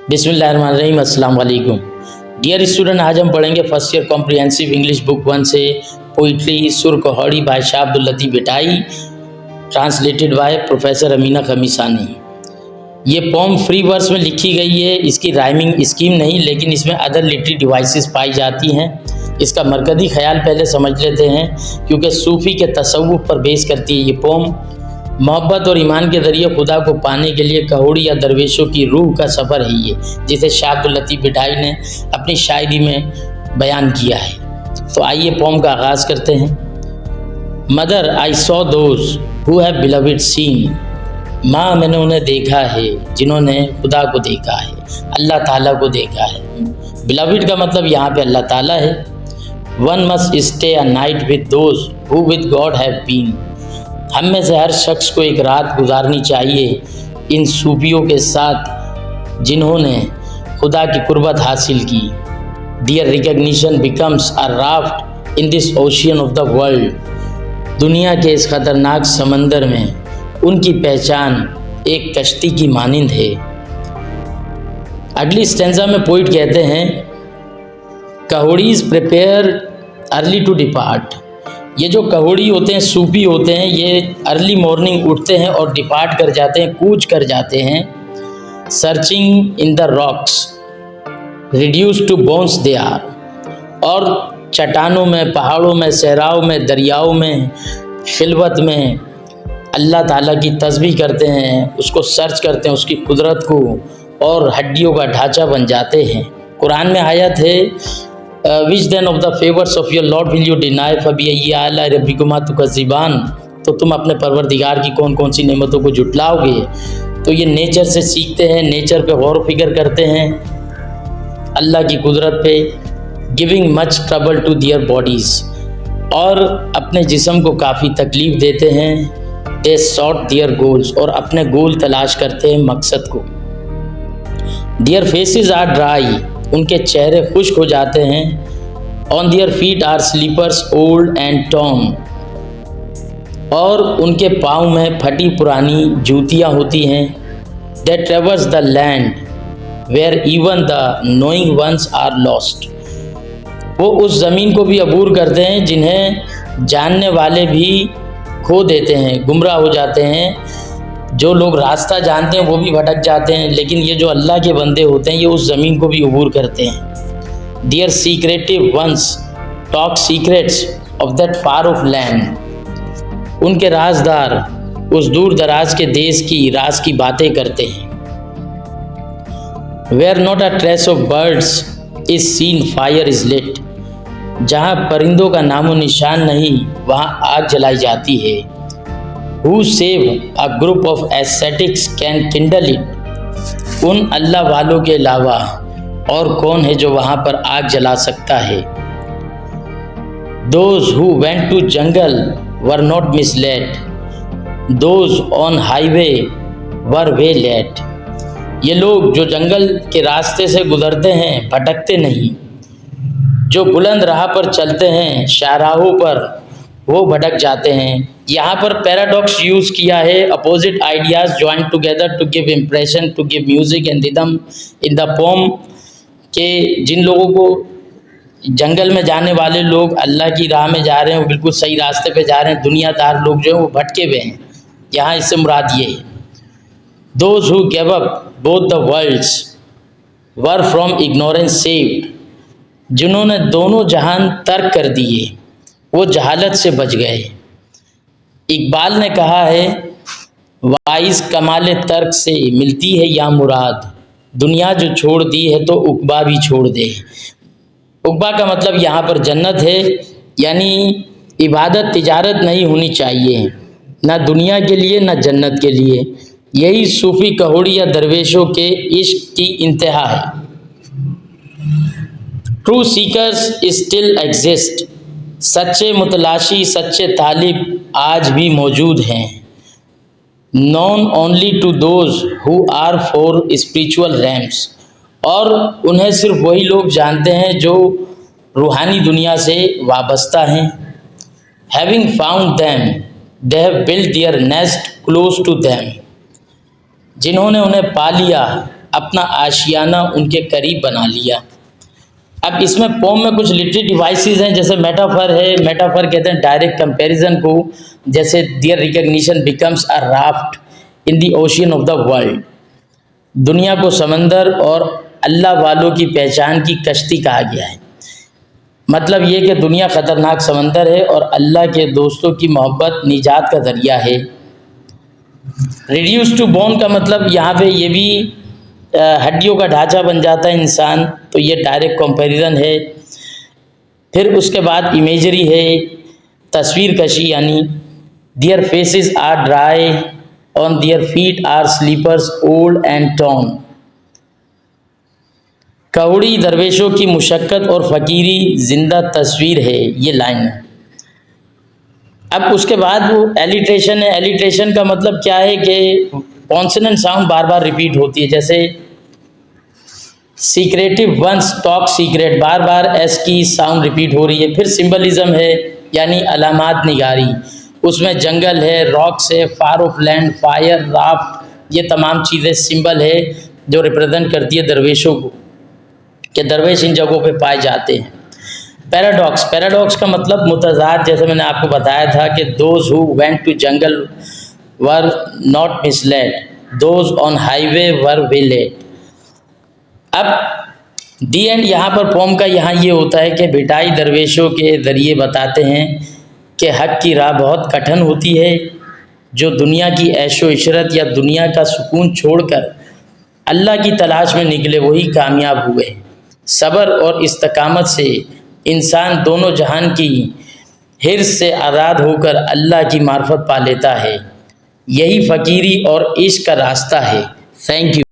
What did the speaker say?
बिस्मिल्लाहिर्रहमानिर्रहीम, अस्सलाम वालेकुम। डियर स्टूडेंट, आज हम पढ़ेंगे first year comprehensive English book 1 से poetry Sur Khahori by Shah Abdul Latif Bhitai, translated by professor Amina Khamisani. ये पोम फ्री वर्स में लिखी गई है, इसकी राइमिंग स्कीम नहीं, लेकिन इसमें अदर लिटरेरी डिवाइसेस पाई जाती हैं। इसका मरकज़ी ख्याल पहले समझ लेते हैं, क्योंकि सूफ़ी के तसव्वुफ़ पर बेस करती है ये पोम। मोहब्बत और ईमान के ज़रिए खुदा को पाने के लिए कहोड़ी या दरवेशों की रूह का सफ़र है ये, जिसे शाह अब्दुल लतीफ़ बिटाई ने अपनी शायरी में बयान किया है। तो आइए पोम का आगाज़ करते हैं। Mother I saw those who have beloved seen, माँ मैंने उन्हें देखा है जिन्होंने खुदा को देखा है, अल्लाह ताला को देखा है। बिलवड का मतलब यहाँ पे अल्लाह ताला है। One must stay a night with those who with God have been, हम में से हर शख्स को एक रात गुजारनी चाहिए इन सूफियों के साथ जिन्होंने खुदा की कुर्बत हासिल की। Their recognition becomes a raft in this ocean of the world, दुनिया के इस खतरनाक समंदर में उनकी पहचान एक कश्ती की मानिंद है। अगली स्टेंजा में पोइट कहते हैं, कहोड़ीज प्रिपेयर अर्ली टू डिपार्ट। ये जो कहोड़ी होते हैं, सूफी होते हैं, ये अर्ली मॉर्निंग उठते हैं और डिपार्ट कर जाते हैं, कूच कर जाते हैं। Searching in the rocks reduce to bones they are, और चट्टानों में, पहाड़ों में, सहराओं में, दरियाओं में, खिलवत में अल्लाह ताला की तस्बीह करते हैं, उसको सर्च करते हैं, उसकी कुदरत को, और हड्डियों का ढांचा बन जाते हैं। कुरान में आयत है, which then of the favours of your lord will you deny फबिअय्यि आलाइ रब्बिकुमा तुकज़्ज़िबान, तो तुम अपने परवरदिगार की कौन कौन सी नेमतों को जुटलाओगे। तो ये नेचर से सीखते हैं, नेचर पे गौर फिक्र करते हैं, अल्लाह की कुदरत पे। Giving much trouble to their bodies, और अपने जिस्म को काफ़ी तकलीफ़ देते हैं। दे सॉट दियर गोल्स, और अपने गोल तलाश करते हैं, मकसद को। दियर फेसेस आर ड्राई, उनके चेहरे खुश्क हो जाते हैं। On their feet are slippers old and torn, और उनके पाँव में फटी पुरानी जूतियाँ होती हैं। They traverse the land where even the knowing ones are lost, वो उस ज़मीन को भी अबूर करते हैं जिन्हें जानने वाले भी खो देते हैं, गुमराह हो जाते हैं। जो लोग रास्ता जानते हैं वो भी भटक जाते हैं, लेकिन ये जो अल्लाह के बंदे होते हैं ये उस ज़मीन को भी अबूर करते हैं। Their secretive ones talk secrets of that far off land, उनके राजदार उस दूर दराज के देश की राज की बातें करते हैं। Where not a trace of birds is seen fire is lit, जहाँ परिंदों का नामो निशान नहीं वहाँ आग जलाई जाती है। Who save a group of ascetics can kindle it, उन अल्लाह वालों के अलावा और कौन है जो वहाँ पर आग जला सकता है। Those who went to jungle were not misled, those on highway were way late, ये लोग जो जंगल के रास्ते से गुजरते हैं भटकते नहीं, जो बुलंद राह पर चलते हैं शाहराहों पर वो भटक जाते हैं। यहाँ पर पैराडॉक्स यूज़ किया है, opposite ideas join together to give impression, to give music and rhythm in the poem, के जिन लोगों को जंगल में जाने वाले लोग अल्लाह की राह में जा रहे हैं, वो बिल्कुल सही रास्ते पे जा रहे हैं, दुनियादार लोग जो हैं वो भटके हुए हैं, यहाँ इससे मुराद ये है। Those who give up both the worlds were from ignorance saved, जिन्होंने दोनों जहान तर्क कर दिए वो जहालत से बच गए। इकबाल ने कहा है, वाइस कमाल तर्क से मिलती है या मुराद, दुनिया जो छोड़ दी है तो उकबा भी छोड़ दे। उकबा का मतलब यहाँ पर जन्नत है, यानी इबादत तिजारत नहीं होनी चाहिए, ना दुनिया के लिए ना जन्नत के लिए। यही सूफ़ी कहोड़ी या दरवेशों के इश्क की इंतहा है। ट्रू सीकर्स स्टिल एग्जिस्ट, सच्चे मुतलाशी, सच्चे तालिब आज भी मौजूद हैं। Not only to those who are for spiritual realms, और उन्हें सिर्फ वही लोग जानते हैं जो रूहानी दुनिया से वाबस्ता हैं। Having found them they have built their nest close to them, जिन्होंने उन्हें पा लिया अपना आशियाना उनके करीब बना लिया। अब इसमें पोम में कुछ लिटरेरी डिवाइसेस हैं, जैसे मेटाफर है। मेटाफर कहते हैं डायरेक्ट कंपैरिजन को, जैसे their recognition becomes a raft in the ocean of the world. दुनिया को समंदर और अल्लाह वालों की पहचान की कश्ती कहा गया है। मतलब ये कि दुनिया ख़तरनाक समंदर है और अल्लाह के दोस्तों की मोहब्बत निजात का ज़रिया है। रिड्यूस टू बोन का मतलब यहाँ पे ये भी हड्डियों का ढांचा बन जाता है इंसान, तो ये डायरेक्ट कंपैरिजन है। फिर उसके बाद इमेजरी है, तस्वीर कशी, यानी their faces are dry on their feet are slippers old and torn. Khahori दरवेशों की मुशक्क़त और फ़कीरी जिंदा तस्वीर है, ये लाइन है। अब उसके बाद वो एलिट्रेशन है। एलिट्रेशन का मतलब क्या है कि कॉन्सोनेंट साउंड बार बार रिपीट होती है, जैसे सीक्रेटिव वंस टॉक सीक्रेट, बार बार एस की साउंड रिपीट हो रही है। फिर सिंबलिज्म है, यानी अलामात निगारी, उसमें जंगल है, रॉक्स है, फार ऑफ लैंड, फायर, राफ्ट, ये तमाम चीज़ें सिंबल है जो रिप्रेजेंट करती है दरवेशों को, कि दरवेश इन जगहों पे पाए जाते हैं। पैराडॉक्स, पैराडॉक्स का मतलब मुतज़ाद, जैसे मैंने आपको बताया था कि those who went to jungle were not misled, those on highway were waylaid. अब दी एंड यहाँ पर पोम का यहाँ ये होता है कि भिटाई दरवेशों के ज़रिए बताते हैं कि हक़ की राह बहुत कठिन होती है। जो दुनिया की ऐशो इशरत या दुनिया का सुकून छोड़कर अल्लाह की तलाश में निकले वही कामयाब हुए। सब्र और इस्तकामत से इंसान दोनों जहान की हिर्स से आज़ाद होकर अल्लाह की मार्फत पा लेता है। यही फ़कीरी और इश्क का रास्ता है। Thank you.